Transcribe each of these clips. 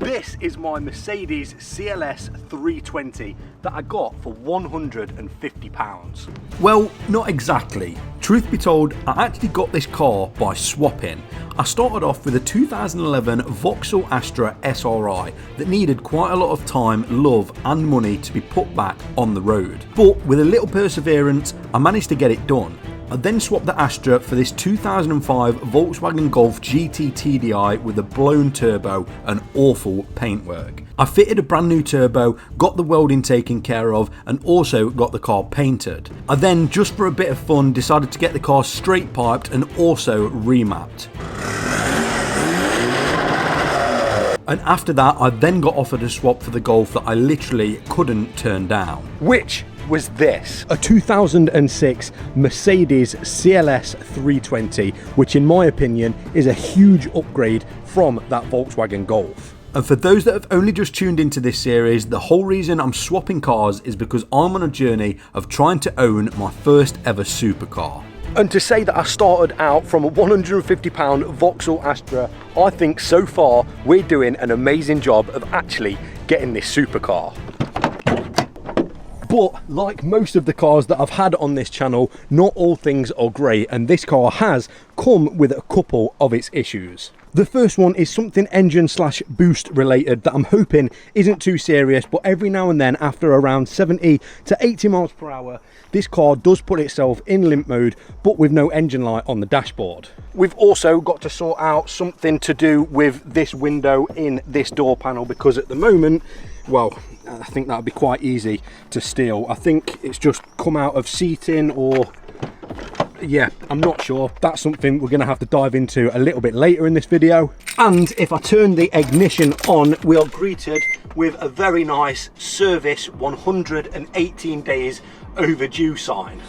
This is my Mercedes CLS320 that I got for £150. Well, not exactly. Truth be told, I actually got this car by swapping. I started off with a 2011 Vauxhall Astra SRI that needed quite a lot of time, love and money to be put back on the road. But with a little perseverance, I managed to get it done. I then swapped the Astra for this 2005 Volkswagen Golf GT TDI with a blown turbo and awful paintwork. I fitted a brand new turbo, got the welding taken care of and also got the car painted. I then, just for a bit of fun, decided to get the car straight piped and also remapped. And after that, I then got offered a swap for the Golf that I literally couldn't turn down. Which was this, a 2006 Mercedes CLS 320, which in my opinion is a huge upgrade from that Volkswagen Golf. And for those that have only just tuned into this series, the whole reason I'm swapping cars is because I'm on a journey of trying to own my first ever supercar. And to say that I started out from a £150 Vauxhall Astra, I think so far we're doing an amazing job of actually getting this supercar. But like most of the cars that I've had on this channel, not all things are great, and this car has come with a couple of its issues. The first one is something engine/boost related that I'm hoping isn't too serious, but every now and then after around 70 to 80 miles per hour, this car does put itself in limp mode, but with no engine light on the dashboard. We've also got to sort out something to do with this window in this door panel, because at the moment, well, I think that would be quite easy to steal. I think it's just come out of seating, or yeah, I'm not sure. That's something we're going to have to dive into a little bit later in this video. And if I turn the ignition on, we are greeted with a very nice service 118 days overdue sign.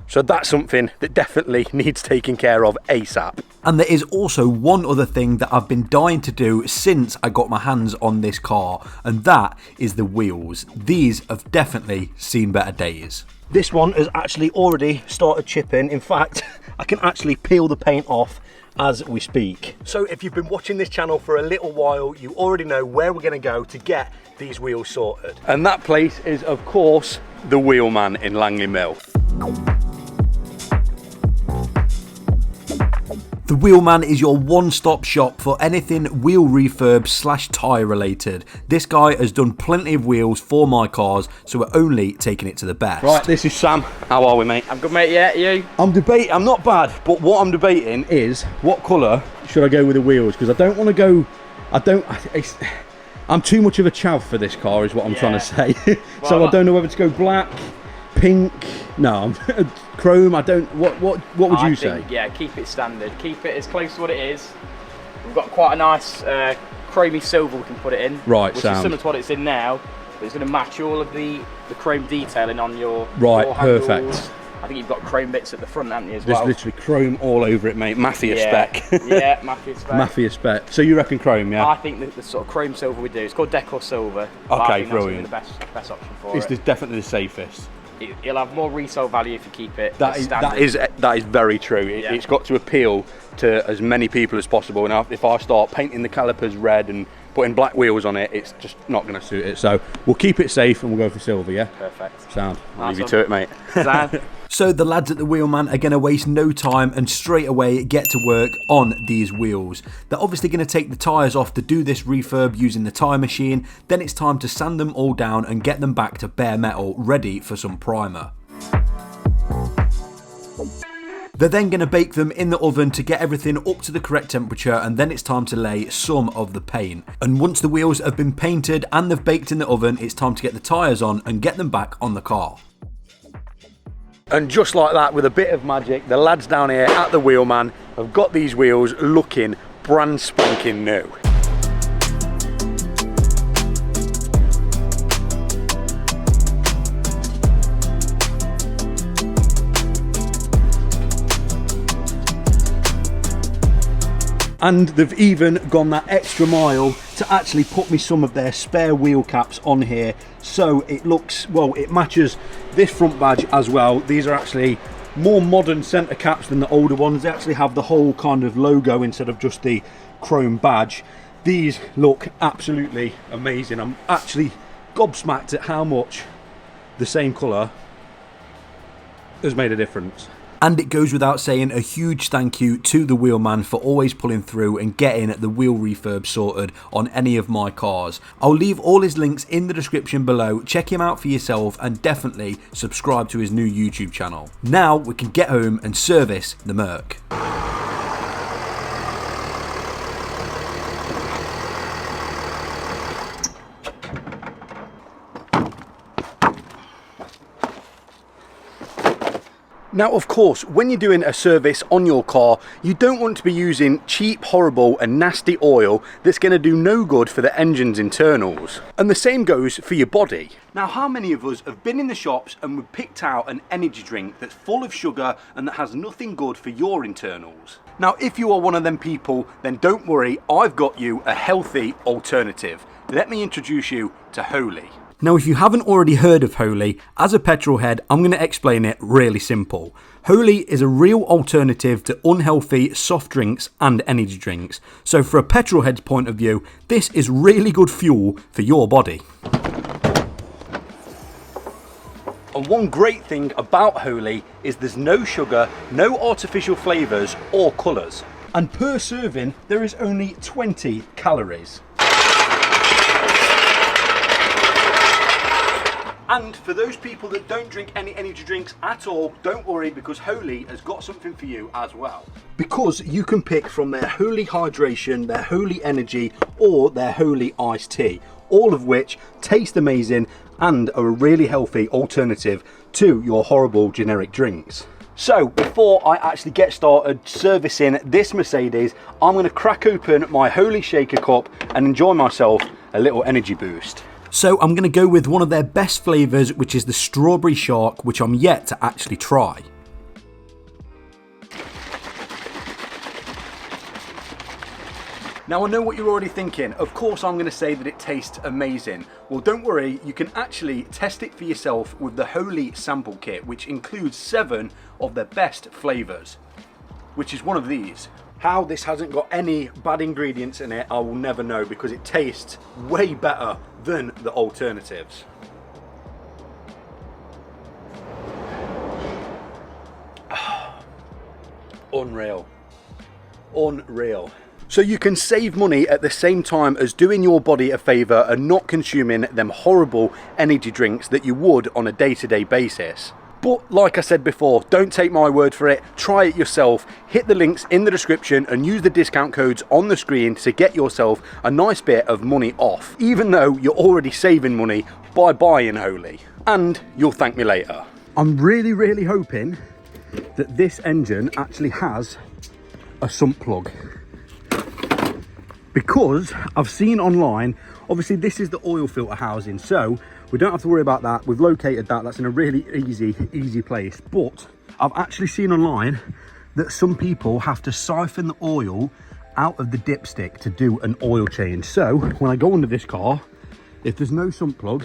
So that's something that definitely needs taking care of ASAP. And there is also one other thing that I've been dying to do since I got my hands on this car, and that is the wheels. These have definitely seen better days. This one has actually already started chipping. In fact, I can actually peel the paint off as we speak. So if you've been watching this channel for a little while, you already know where we're going to go to get these wheels sorted. And that place is, of course, the Wheelman in Langley Mill. The Wheelman is your one-stop shop for anything wheel refurb / tyre related. This guy has done plenty of wheels for my cars, so we're only taking it to the best. Right, this is Sam. How are we, mate? I'm good, mate. Yeah, you? I'm not bad, but what I'm debating is what colour should I go with the wheels, because I don't want to go, I'm too much of a chav for this car is what I'm trying to say. Well, so I don't know whether to go black, pink, no, chrome. I don't. What would you say? Yeah, keep it standard. Keep it as close to what it is. We've got quite a nice chromey silver we can put it in. Right, which is similar to what it's in now, but it's going to match all of the chrome detailing on your door handles. Perfect. I think you've got chrome bits at the front, haven't you, as well? There's literally chrome all over it, mate. Mafia spec. Yeah, Mafia spec. Mafia spec. So you reckon chrome, yeah? I think the sort of chrome silver we do, it's called Decor Silver. Okay, brilliant. That's brilliant. The best option for It's definitely the safest. It'll have more resale value if you keep it. That is very true. It's got to appeal to as many people as possible. Now, if I start painting the calipers red and putting black wheels on it, it's just not going to suit it. So we'll keep it safe and we'll go for silver, yeah? Perfect. Sound. I'll leave you Nice to it, mate. Sound. So the lads at the Wheelman are going to waste no time and straight away get to work on these wheels. They're obviously going to take the tyres off to do this refurb using the tyre machine. Then it's time to sand them all down and get them back to bare metal, ready for some primer. They're then going to bake them in the oven to get everything up to the correct temperature, and then it's time to lay some of the paint. And once the wheels have been painted and they've baked in the oven, it's time to get the tyres on and get them back on the car. And just like that, with a bit of magic, the lads down here at the Wheelman have got these wheels looking brand spanking new. And they've even gone that extra mile to actually put me some of their spare wheel caps on here, so it looks, well, it matches this front badge as well. These are actually more modern centre caps than the older ones. They actually have the whole kind of logo instead of just the chrome badge. These look absolutely amazing. I'm actually gobsmacked at how much the same colour has made a difference. And it goes without saying a huge thank you to the wheelman for always pulling through and getting the wheel refurb sorted on any of my cars. I'll leave all his links in the description below. Check him out for yourself and definitely subscribe to his new YouTube channel. Now we can get home and service the Merc. Now, of course, when you're doing a service on your car, you don't want to be using cheap, horrible and nasty oil that's going to do no good for the engine's internals. And the same goes for your body. Now, how many of us have been in the shops and we've picked out an energy drink that's full of sugar and that has nothing good for your internals? Now, if you are one of them people, then don't worry, I've got you a healthy alternative. Let me introduce you to Holy. Now, if you haven't already heard of Holy, as a petrol head, I'm going to explain it really simple. Holy is a real alternative to unhealthy soft drinks and energy drinks. So for a petrol head's point of view, this is really good fuel for your body. And one great thing about Holy is there's no sugar, no artificial flavours or colours. And per serving, there is only 20 calories. And for those people that don't drink any energy drinks at all, don't worry, because Holy has got something for you as well. Because you can pick from their Holy Hydration, their Holy Energy or their Holy Iced Tea, all of which taste amazing and are a really healthy alternative to your horrible generic drinks. So before I actually get started servicing this Mercedes, I'm going to crack open my Holy Shaker cup and enjoy myself a little energy boost. So I'm going to go with one of their best flavours, which is the Strawberry Shark, which I'm yet to actually try. Now I know what you're already thinking, of course I'm going to say that it tastes amazing. Well, don't worry, you can actually test it for yourself with the Holy Sample Kit, which includes 7 of their best flavours, which is one of these. How this hasn't got any bad ingredients in it, I will never know, because it tastes way better than the alternatives. Unreal. Unreal. So you can save money at the same time as doing your body a favour and not consuming them horrible energy drinks that you would on a day-to-day basis. But like I said before, don't take my word for it, try it yourself, hit the links in the description and use the discount codes on the screen to get yourself a nice bit of money off, even though you're already saving money by buying Holy. And you'll thank me later. I'm really hoping that this engine actually has a sump plug, because I've seen online, obviously this is the oil filter housing, so we don't have to worry about that. We've located that, that's in a really easy place. But I've actually seen online that some people have to siphon the oil out of the dipstick to do an oil change. So when I go under this car, if there's no sump plug,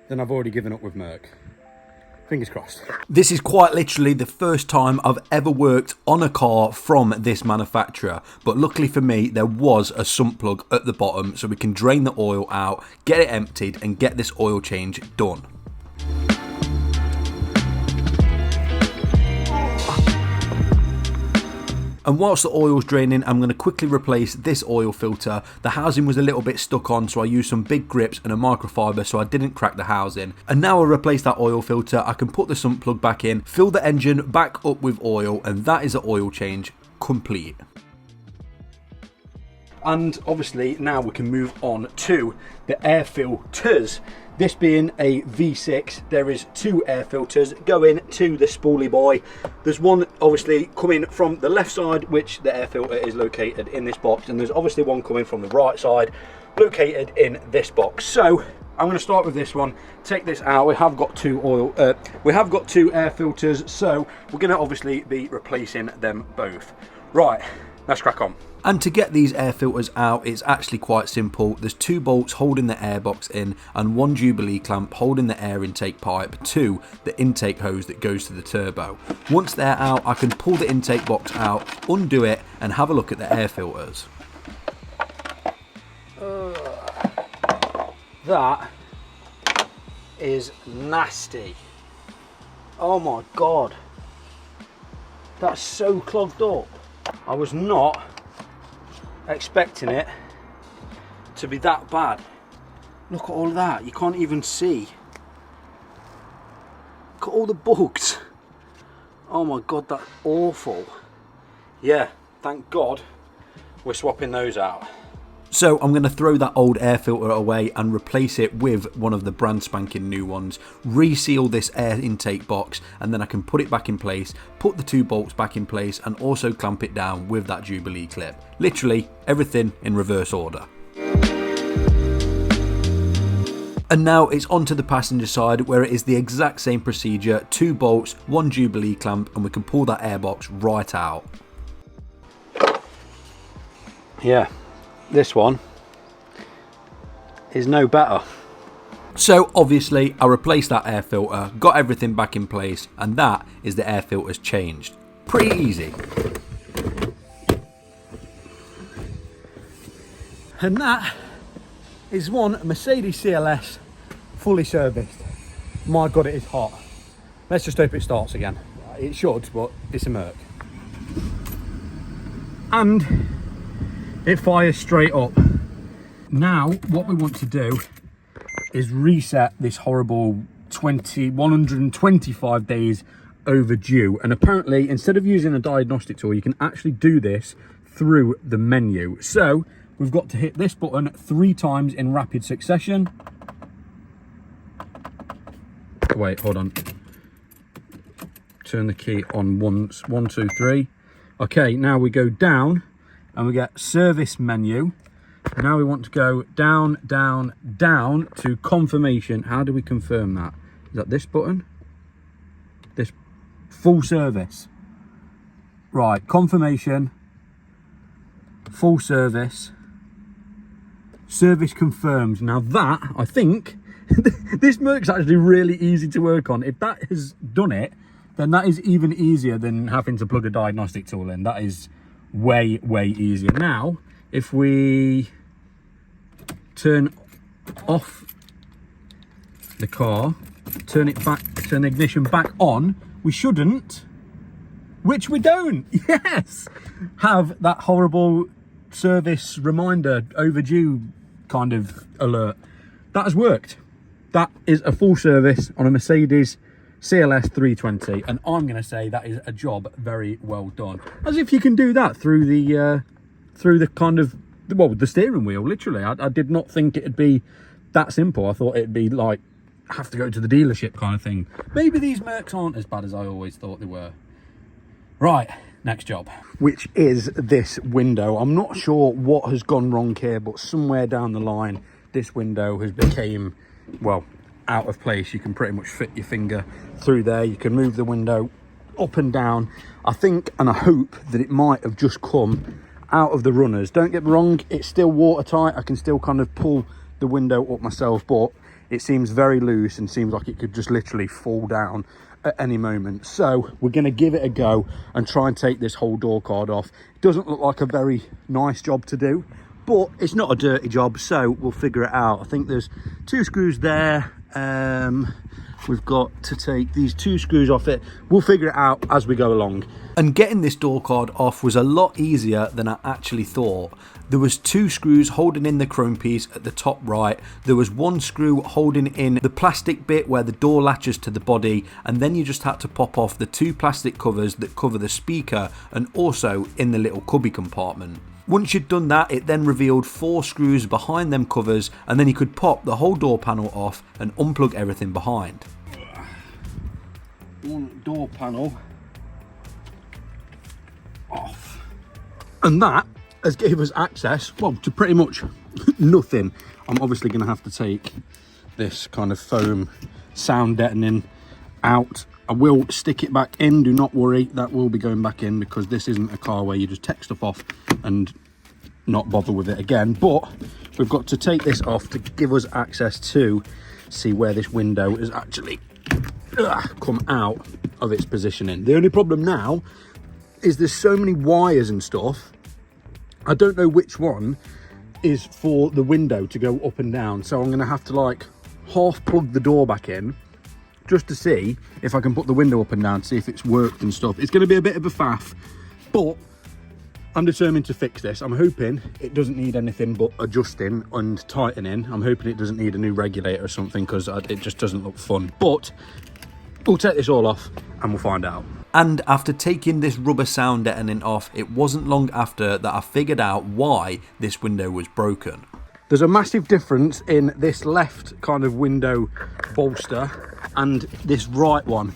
then I've already given up with Merc. Fingers crossed. This is quite literally the first time I've ever worked on a car from this manufacturer, but luckily for me there was a sump plug at the bottom so we can drain the oil out, get it emptied and get this oil change done. And whilst the oil's draining, I'm going to quickly replace this oil filter. The housing was a little bit stuck on, so I used some big grips and a microfiber so I didn't crack the housing. And now I replace that oil filter, I can put the sump plug back in, fill the engine back up with oil, and that is the oil change complete. And obviously now we can move on to the air filters. This being a V6, there is 2 air filters going to the spoolie boy. There's one obviously coming from the left side, which the air filter is located in this box, and there's obviously one coming from the right side, located in this box. So I'm going to start with this one. Take this out. We have got 2 air filters, so we're going to obviously be replacing them both. Right, let's crack on. And to get these air filters out, it's actually quite simple. There's 2 bolts holding the airbox in and 1 Jubilee clamp holding the air intake pipe to the intake hose that goes to the turbo. Once they're out, I can pull the intake box out, undo it, and have a look at the air filters. That is nasty. Oh my God. That's so clogged up. I was not expecting it to be that bad. Look at all of that. You can't even see. Look at all the bugs. Oh my God, that's awful. Yeah, thank God we're swapping those out. So I'm going to throw that old air filter away and replace it with one of the brand spanking new ones, reseal this air intake box, and then I can put it back in place, put the 2 bolts back in place, and also clamp it down with that Jubilee clip. Literally everything in reverse order. And now it's onto the passenger side, where it is the exact same procedure, 2 bolts, 1 Jubilee clamp, and we can pull that airbox right out. Yeah. This one is no better. So obviously I replaced that air filter, got everything back in place, and that is the air filters changed. Pretty easy. And that is one Mercedes CLS fully serviced. My God, it is hot. Let's just hope it starts again. It should, but it's a Merc. And it fires straight up. Now, what we want to do is reset this horrible 125 days overdue. And apparently, instead of using a diagnostic tool, you can actually do this through the menu. So we've got to hit this button 3 times in rapid succession. Wait, hold on. Turn the key on once. 1, 2, 3. Okay, now we go down and we get service menu. Now we want to go down, down, down to confirmation. How do we confirm that? Is that this button? This full service. Right, confirmation, full service, service confirmed. Now that, I think, this Merc's actually really easy to work on. If that has done it, then that is even easier than having to plug a diagnostic tool in. That is way, way easier. Now, if we turn off the car, turn it back, turn the ignition back on, we shouldn't, which we don't, yes, have that horrible service reminder, overdue kind of alert. That has worked. That is a full service on a Mercedes CLS320, and I'm going to say that is a job very well done. As if you can do that through the kind of, well, the steering wheel, literally. I did not think it'd be that simple. I thought it'd be like, have to go to the dealership kind of thing. Maybe these Mercs aren't as bad as I always thought they were. Right, next job. Which is this window. I'm not sure what has gone wrong here, but somewhere down the line, this window has became, well, out of place. You can pretty much fit your finger through there. You can move the window up and down. I think and I hope that it might have just come out of the runners. Don't get me wrong, it's still watertight. I can still kind of pull the window up myself, but it seems very loose and seems like it could just literally fall down at any moment. So we're going to give it a go and try and take this whole door card off. It doesn't look like a very nice job to do, but it's not a dirty job, so we'll figure it out. I think there's 2 screws there. We've got to take these 2 screws off it. We'll figure it out as we go along. And getting this door card off was a lot easier than I actually thought. There was 2 screws holding in the chrome piece at the top right. There was 1 screw holding in the plastic bit where the door latches to the body, and then you just had to pop off the 2 plastic covers that cover the speaker and also in the little cubby compartment. Once you'd done that, it then revealed 4 screws behind them covers, and then you could pop the whole door panel off and unplug everything behind. 1 door panel off. And that has gave us access, well, to pretty much nothing. I'm obviously going to have to take this kind of foam sound deadening out. I will stick it back in, do not worry, that will be going back in, because this isn't a car where you just take stuff off and not bother with it again. But we've got to take this off to give us access to see where this window has actually come out of its positioning. The only problem now is there's so many wires and stuff. I don't know which one is for the window to go up and down, so I'm gonna have to like half plug the door back in just to see if I can put the window up and down, see if it's worked and stuff. It's gonna be a bit of a faff, but I'm determined to fix this. I'm hoping it doesn't need anything but adjusting and tightening. I'm hoping it doesn't need a new regulator or something, because it just doesn't look fun. But we'll take this all off and we'll find out. And after taking this rubber sound deadening off, it wasn't long after that I figured out why this window was broken. There's a massive difference in this left kind of window bolster and this right one.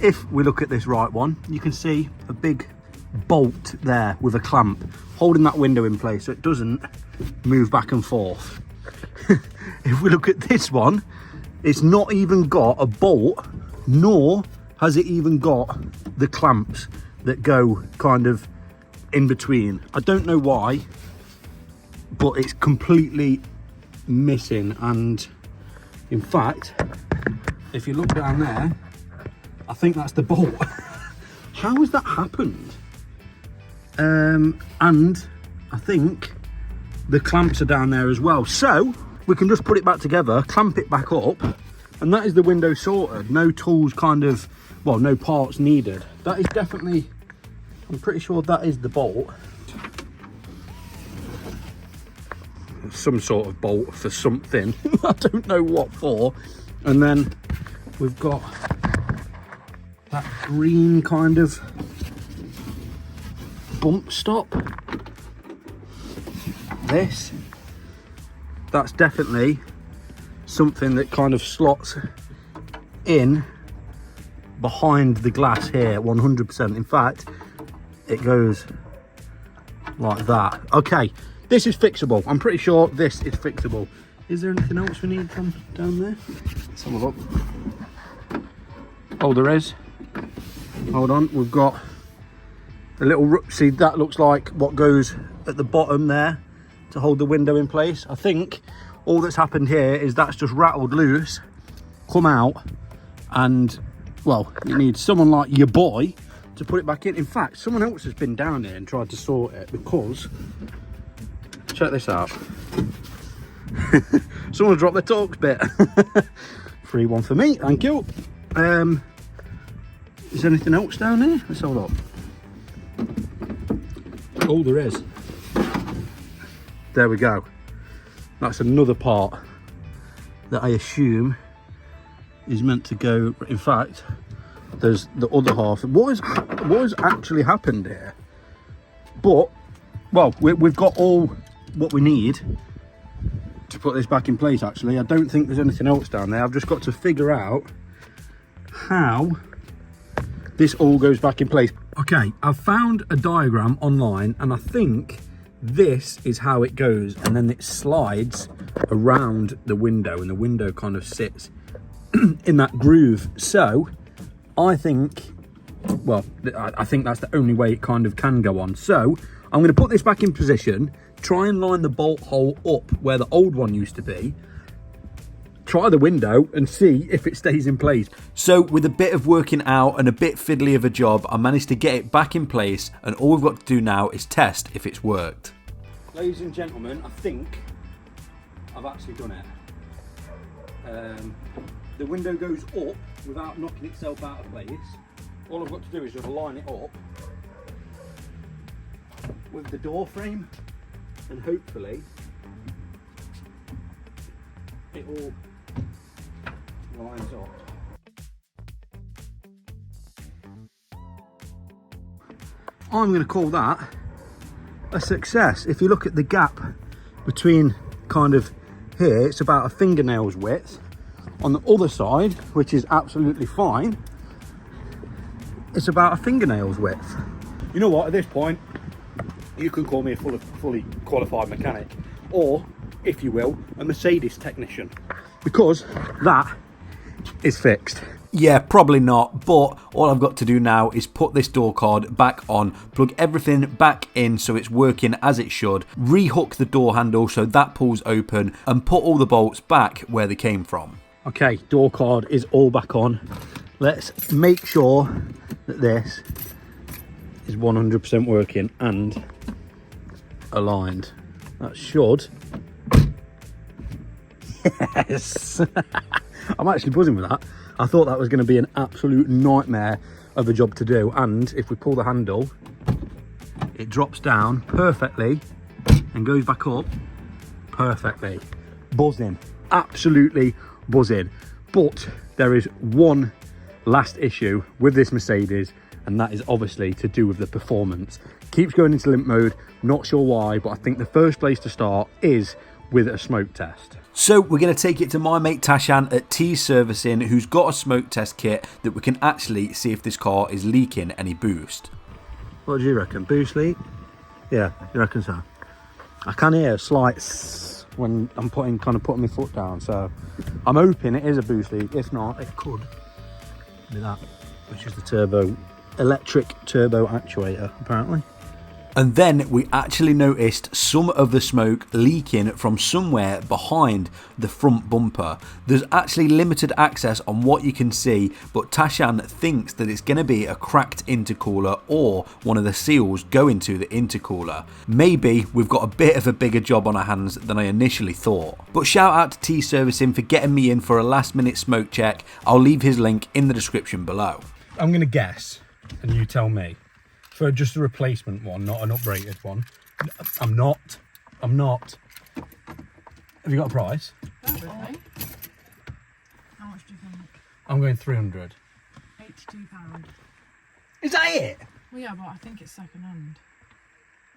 If we look at this right one, you can see a big bolt there with a clamp holding that window in place so it doesn't move back and forth. If we look at this one, it's not even got a bolt, nor has it even got the clamps that go kind of in between. I don't know why, but it's completely missing. And in fact, if you look down there, I think that's the bolt. How has that happened? And I think the clamps are down there as well, so we can just put it back together, clamp it back up, and that is the window sorted. No tools kind of, well, no parts needed. That is definitely, I'm pretty sure that is the bolt. Some sort of bolt for something. I don't know what for. And then we've got that green kind of bump stop. That's definitely something that kind of slots in behind the glass here, 100%. In fact, it goes like that. Okay, this is fixable. I'm pretty sure this is fixable. Is there anything else we need from down there? Let's have a look. Oh, there is. Hold on, we've got a little, see, that looks like what goes at the bottom there to hold the window in place. I think all that's happened here is that's just rattled loose, come out, and well, you need someone like your boy to put it back in. In fact, someone else has been down here and tried to sort it, because check this out. Someone dropped the Torx bit. Free one for me, thank you. Is there anything else down here? Let's hold up. Oh, there is. There we go. That's another part that I assume is meant to go. In fact, there's the other half. What has actually happened here? But, well, we've got all what we need to put this back in place. Actually, I don't think there's anything else down there. I've just got to figure out how this all goes back in place. Okay, I've found a diagram online, and I think this is how it goes, and then it slides around the window, and the window kind of sits in that groove. So I think, well, I think that's the only way it kind of can go on. So I'm going to put this back in position, try and line the bolt hole up where the old one used to be, try the window and see if it stays in place. So with a bit of working out and a bit fiddly of a job, I managed to get it back in place, and all we've got to do now is test if it's worked. Ladies and gentlemen, I think I've actually done it. The window goes up without knocking itself out of place. All I've got to do is just line it up with the door frame, and hopefully it all lines up. I'm going to call that a success. If you look at the gap between kind of here, it's about a fingernail's width. On the other side, which is absolutely fine, it's about a fingernail's width. You know what, at this point, you can call me a fully qualified mechanic, or, if you will, a Mercedes technician, because that is fixed. Yeah, probably not, but all I've got to do now is put this door card back on, plug everything back in so it's working as it should, rehook the door handle so that pulls open, and put all the bolts back where they came from. Okay, door card is all back on. Let's make sure that this is 100% working and aligned. That should. Yes! I'm actually buzzing with that. I thought that was going to be an absolute nightmare of a job to do, and if we pull the handle, it drops down perfectly and goes back up perfectly. Buzzing, absolutely buzzing. But there is one last issue with this Mercedes, and that is obviously to do with the performance. Keeps going into limp mode, not sure why, but I think the first place to start is with a smoke test. So we're going to take it to my mate Tashan at T Servicing, who's got a smoke test kit that we can actually see if this car is leaking any boost. What do you reckon? Boost leak? Yeah, you reckon so? I can hear a slight sss when I'm putting my foot down, so I'm hoping it is a boost leak. If not, it could be that, which is the electric turbo actuator apparently. And then we actually noticed some of the smoke leaking from somewhere behind the front bumper. There's actually limited access on what you can see, but Tashan thinks that it's going to be a cracked intercooler or one of the seals going to the intercooler. Maybe we've got a bit of a bigger job on our hands than I initially thought. But shout out to T Servicing for getting me in for a last minute smoke check. I'll leave his link in the description below. I'm going to guess, and you tell me. For just a replacement one, not an uprated one. I'm not. Have you got a price? Not really. How much do you think? I'm going 300. £82. Is that it? Well, yeah, but I think it's second hand.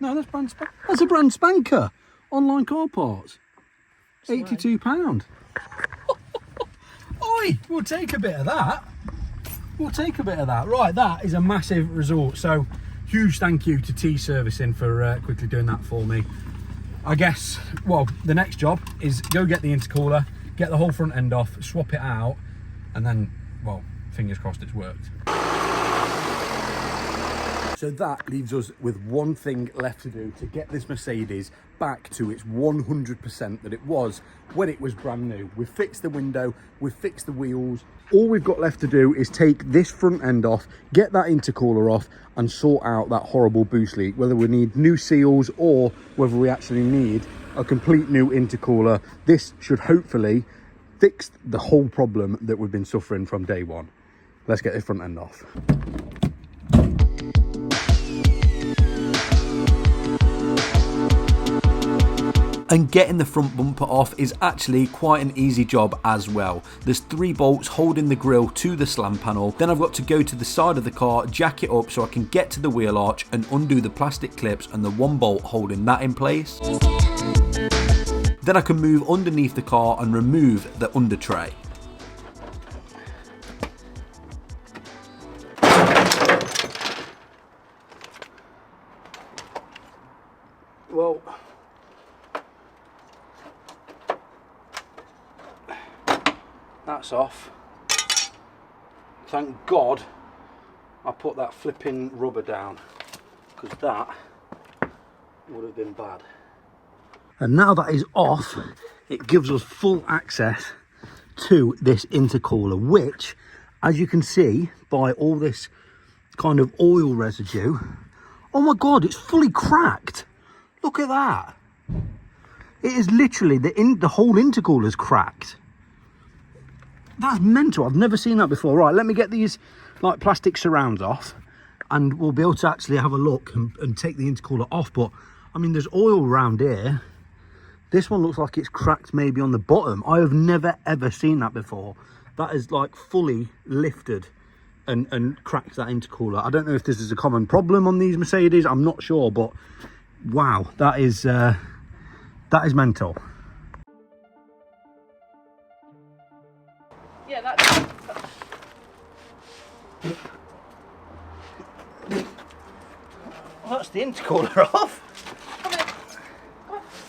No, that's a brand spanker. Online car parts. £82. Oi, we'll take a bit of that. Right, that is a massive result. So, huge thank you to T Servicing for quickly doing that for me. I guess, well, the next job is go get the intercooler, get the whole front end off, swap it out, and then, well, fingers crossed it's worked. So that leaves us with one thing left to do to get this Mercedes back to its 100% that it was when it was brand new. We've fixed the window, we've fixed the wheels. All we've got left to do is take this front end off, get that intercooler off, and sort out that horrible boost leak, whether we need new seals or whether we actually need a complete new intercooler. This should hopefully fix the whole problem that we've been suffering from day one. Let's get this front end off. And getting the front bumper off is actually quite an easy job as well. There's 3 bolts holding the grille to the slam panel. Then I've got to go to the side of the car, jack it up so I can get to the wheel arch and undo the plastic clips and the 1 bolt holding that in place. Then I can move underneath the car and remove the under tray. Well, that's off. Thank God I put that flipping rubber down, because that would have been bad. And now that is off, it gives us full access to this intercooler, which, as you can see by all this kind of oil residue, oh my God, it's fully cracked. Look at that. It is literally, the whole intercooler's cracked. That's mental. I've never seen that before. Right, let me get these like plastic surrounds off and we'll be able to actually have a look and take the intercooler off. But I mean, there's oil around here. This one looks like it's cracked maybe on the bottom. I have never ever seen that before. That is like fully lifted and cracked that intercooler. I don't know if this is a common problem on these Mercedes. I'm not sure, but wow, that is mental. Yeah, that's... Well, that's the intercooler off.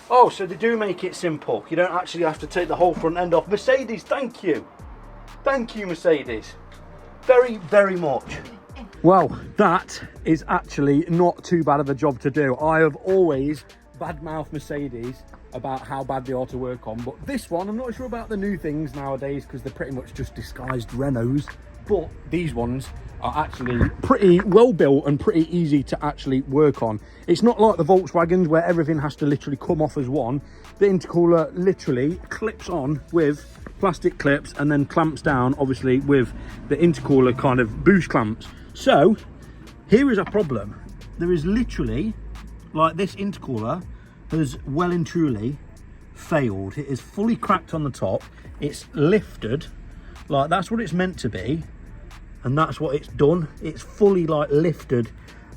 Oh, so they do make it simple. You don't actually have to take the whole front end off. Mercedes, thank you. Thank you, Mercedes. very, very much. Well, that is actually not too bad of a job to do. I have always badmouthed Mercedes about how bad they are to work on, but this one, I'm not sure about the new things nowadays because they're pretty much just disguised Renaults, but these ones are actually pretty well built and pretty easy to actually work on. It's not like the Volkswagens where everything has to literally come off as one. The intercooler literally clips on with plastic clips and then clamps down, obviously, with the intercooler kind of boost clamps. So here is a problem. There is literally, like, this intercooler has well and truly failed. It is fully cracked on the top. It's lifted, like that's what it's meant to be, and that's what it's done. It's fully like lifted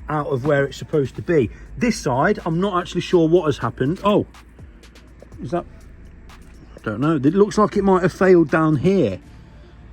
out of where it's supposed to be. This side, I'm not actually sure what has happened. Oh, is that, I don't know. It looks like it might have failed down here.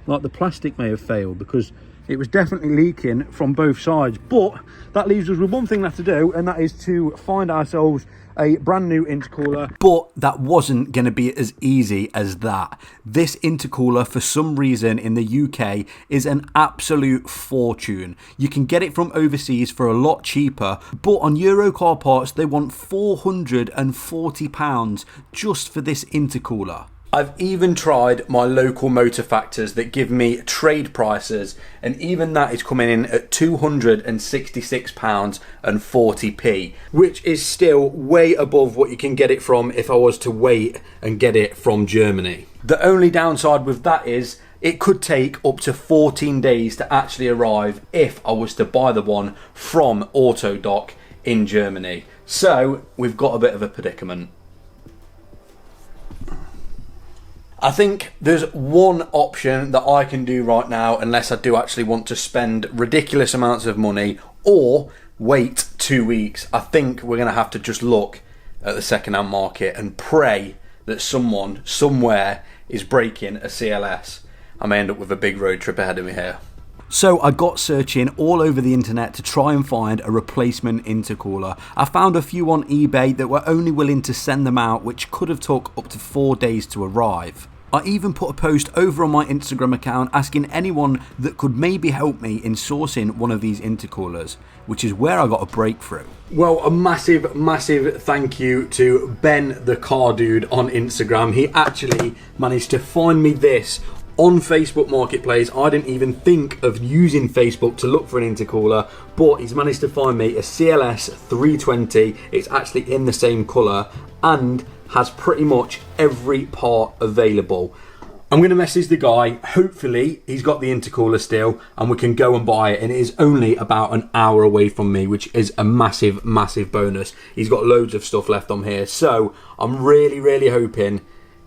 Like the plastic may have failed because it was definitely leaking from both sides. But that leaves us with one thing left to do, and that is to find ourselves a brand new intercooler. But that wasn't going to be as easy as that. This intercooler, for some reason in the UK, is an absolute fortune. You can get it from overseas for a lot cheaper, but on Eurocar parts they want £440 just for this intercooler. I've even tried my local motor factors that give me trade prices, and even that is coming in at £266.40p, which is still way above what you can get it from if I was to wait and get it from Germany. The only downside with that is it could take up to 14 days to actually arrive if I was to buy the one from Autodoc in Germany. So we've got a bit of a predicament. I think there's one option that I can do right now, unless I do actually want to spend ridiculous amounts of money or wait 2 weeks. I think we're going to have to just look at the second-hand market and pray that someone somewhere is breaking a CLS. I may end up with a big road trip ahead of me here. So I got searching all over the internet to try and find a replacement intercooler. I found a few on eBay that were only willing to send them out, which could have took up to 4 days to arrive. I even put a post over on my Instagram account asking anyone that could maybe help me in sourcing one of these intercoolers, which is where I got a breakthrough. Well, a massive, massive thank you to Ben the Car Dude on Instagram. He actually managed to find me this on Facebook Marketplace. I didn't even think of using Facebook to look for an intercooler, but he's managed to find me a CLS320. It's actually in the same colour and has pretty much every part available. I'm going to message the guy. Hopefully he's got the intercooler still and we can go and buy it, and it is only about an hour away from me, which is a massive, massive bonus. He's got loads of stuff left on here, so I'm really, really hoping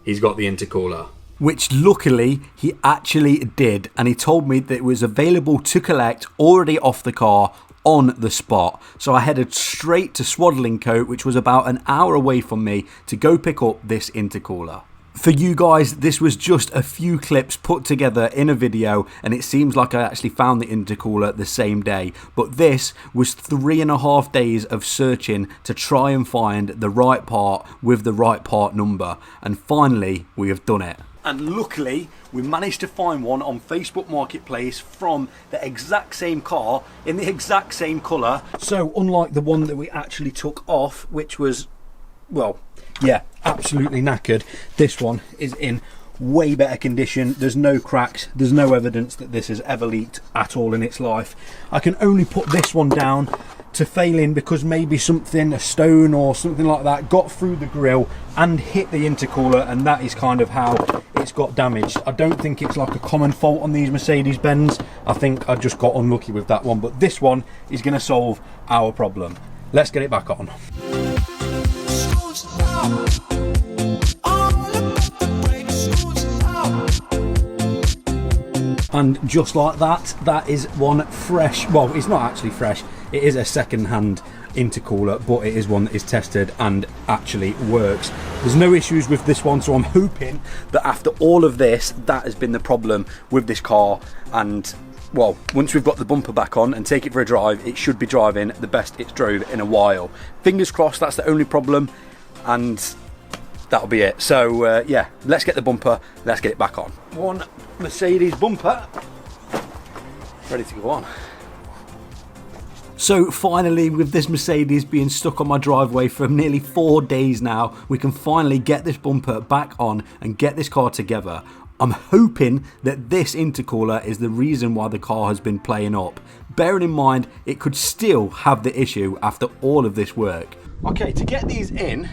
he's got the intercooler. Which luckily he actually did, and he told me that it was available to collect already off the car on the spot. So I headed straight to Swaddling Coat, which was about an hour away from me, to go pick up this intercooler. For you guys, this was just a few clips put together in a video, and it seems like I actually found the intercooler the same day, but this was 3.5 days of searching to try and find the right part with the right part number, and finally we have done it. And luckily we managed to find one on Facebook Marketplace from the exact same car in the exact same colour. So unlike the one that we actually took off, which was, well, yeah, absolutely knackered, this one is in way better condition. There's no cracks, there's no evidence that this has ever leaked at all in its life. I can only put this one down to failing because maybe something, a stone or something like that, got through the grille and hit the intercooler, and that is kind of how it's got damaged. I don't think it's like a common fault on these Mercedes-Benz. I think I just got unlucky with that one, but this one is going to solve our problem. Let's get it back on. And just like that, that is one fresh, well, it's not actually fresh, it is a second-hand intercooler, but it is one that is tested and actually works. There's no issues with this one, so I'm hoping that after all of this, that has been the problem with this car, and well, once we've got the bumper back on and take it for a drive, it should be driving the best it's drove in a while. Fingers crossed that's the only problem, and that'll be it. So yeah, let's get the bumper, let's get it back on. One Mercedes bumper ready to go on. So finally, with this Mercedes being stuck on my driveway for nearly 4 days now, we can finally get this bumper back on and get this car together. I'm hoping that this intercooler is the reason why the car has been playing up. Bearing in mind, it could still have the issue after all of this work. Okay, to get these in,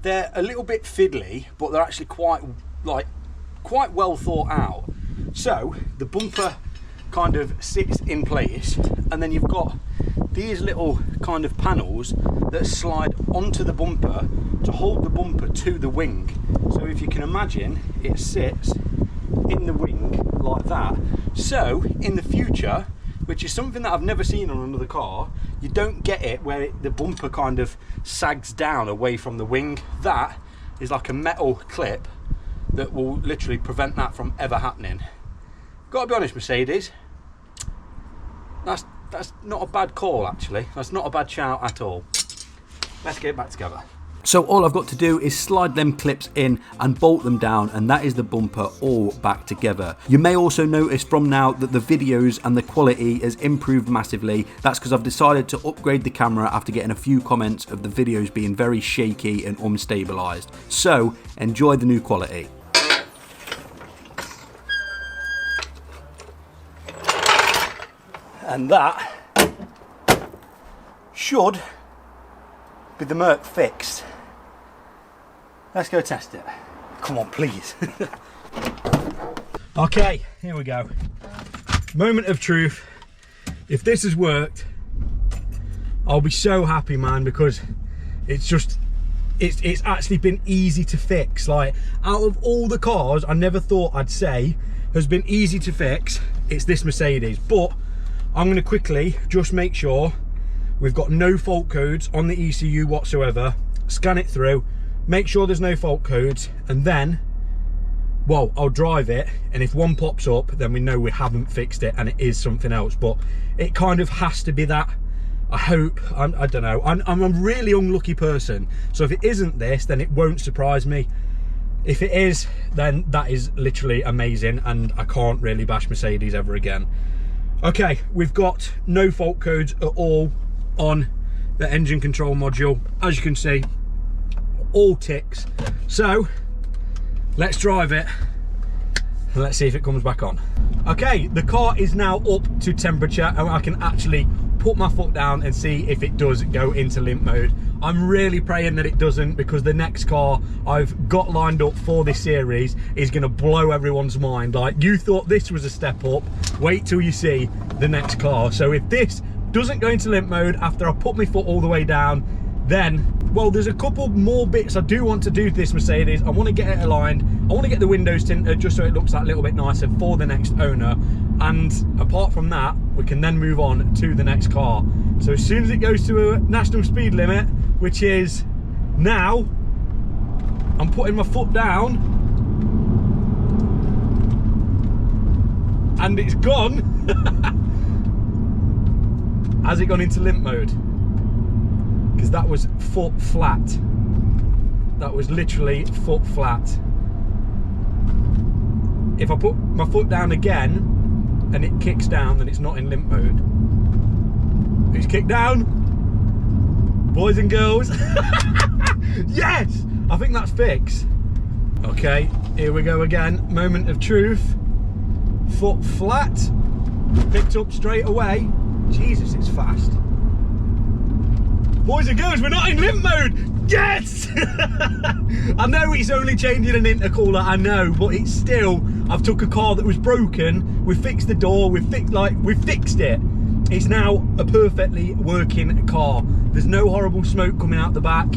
they're a little bit fiddly, but they're actually quite well thought out. So the bumper kind of sits in place, and then you've got these little kind of panels that slide onto the bumper to hold the bumper to the wing. So if you can imagine, it sits in the wing like that. So in the future, which is something that I've never seen on another car, you don't get it where the bumper kind of sags down away from the wing. That is like a metal clip that will literally prevent that from ever happening. Gotta be honest, Mercedes, that's not a bad call actually. That's not a bad shout at all. Let's get it back together. So all I've got to do is slide them clips in and bolt them down, and that is the bumper all back together. You may also notice from now that the videos and the quality has improved massively. That's because I've decided to upgrade the camera after getting a few comments of the videos being very shaky and unstabilised. So enjoy the new quality. And that should be the Merc fixed. Let's go test it. Come on, please. Okay, here we go. Moment of truth. If this has worked, I'll be so happy, man, because it's actually been easy to fix. Like, out of all the cars I never thought I'd say has been easy to fix, it's this Mercedes. But I'm going to quickly just make sure we've got no fault codes on the ECU whatsoever, scan it through, make sure there's no fault codes, and then, well, I'll drive it, and if one pops up, then we know we haven't fixed it and it is something else. But it kind of has to be that. I hope. I don't know. I'm a really unlucky person, so if it isn't this, then it won't surprise me. If it is, then that is literally amazing, and I can't really bash Mercedes ever again. Okay, we've got no fault codes at all on the engine control module. As you can see, all ticks. So let's drive it and let's see if it comes back on. Okay, the car is now up to temperature, and I can actually put my foot down and see if it does go into limp mode. I'm really praying that it doesn't, because the next car I've got lined up for this series is going to blow everyone's mind. Like, you thought this was a step up, wait till you see the next car. So if this doesn't go into limp mode after I put my foot all the way down, then, well, there's a couple more bits I do want to do to this Mercedes. I want to get it aligned. I want to get the windows tinted just so it looks that little bit nicer for the next owner. And apart from that, we can then move on to the next car. So as soon as it goes to a national speed limit, which is now, I'm putting my foot down and it's gone. Has it gone into limp mode? Because that was foot flat. That was literally foot flat. If I put my foot down again and it kicks down, then it's not in limp mode. It's kicked down, boys and girls. Yes, I think that's fixed. Okay, here we go again. Moment of truth. Foot flat, picked up straight away. Jesus, it's fast. Boys and girls, we're not in limp mode. Yes! I know it's only changing an intercooler, I know, but it's still, I've took a car that was broken, we fixed the door, we fixed it. It's now a perfectly working car. There's no horrible smoke coming out the back.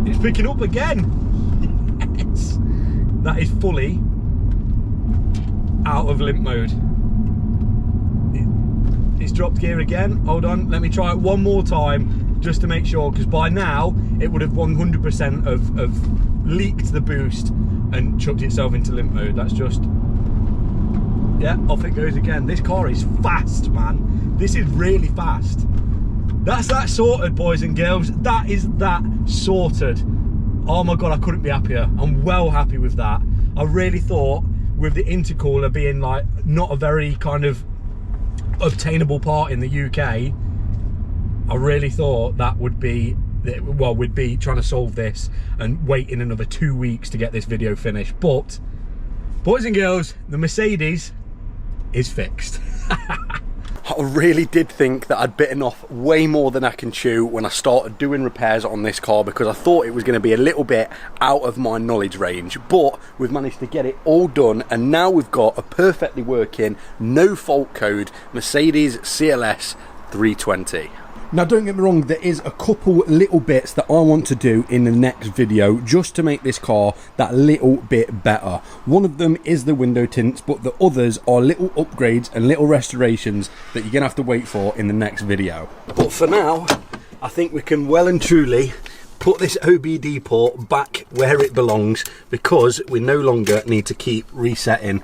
It's picking up again. Yes. That is fully out of limp mode. It's dropped gear again. Hold on, let me try it one more time just to make sure, because by now it would have 100% of leaked the boost and chucked itself into limp mode. That's just, yeah, off it goes again. This car is fast, man. This is really fast. That's that sorted, boys and girls. That is that sorted. Oh my God, I couldn't be happier. I'm well happy with that. I really thought with the intercooler being like not a very kind of obtainable part in the UK, I really thought that would be, well, we'd be trying to solve this and waiting another 2 weeks to get this video finished. But boys and girls, the Mercedes is fixed. I really did think that I'd bitten off way more than I can chew when I started doing repairs on this car, because I thought it was going to be a little bit out of my knowledge range, but we've managed to get it all done, and now we've got a perfectly working, no fault code Mercedes CLS 320. Now don't get me wrong, there is a couple little bits that I want to do in the next video just to make this car that little bit better. One of them is the window tints, but the others are little upgrades and little restorations that you're going to have to wait for in the next video. But for now, I think we can well and truly put this OBD port back where it belongs, because we no longer need to keep resetting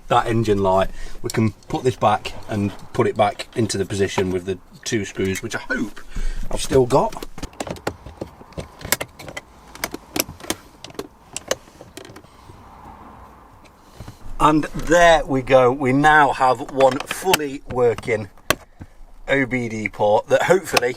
that engine light. We can put this back and put it back into the position with the 2 screws, which I hope I've still got. And there we go, we now have one fully working OBD port that hopefully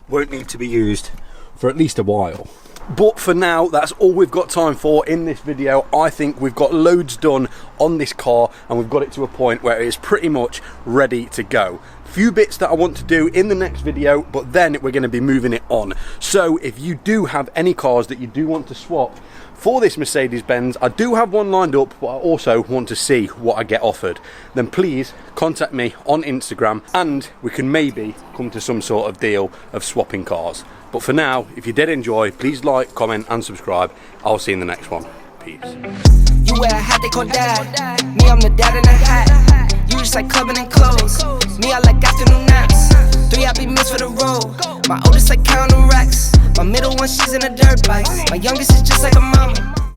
won't need to be used for at least a while. But for now, that's all we've got time for in this video. I think we've got loads done on this car, and we've got it to a point where it is pretty much ready to go. Few bits that I want to do in the next video, but then we're going to be moving it on. So if you do have any cars that you do want to swap for this Mercedes-Benz, I do have one lined up, but I also want to see what I get offered. Then please contact me on Instagram, and we can maybe come to some sort of deal of swapping cars. But for now, if you did enjoy, please like, comment and subscribe. I'll see you in the next one. Peace. You wear a hat they call dad. Me, I'm the dad in a hat. You just like clubbing and clothes. Me, I like afternoon naps. 3 happy meals for the road. My oldest like counting racks. My middle one, she's in a dirt bike. My youngest is just like a mama.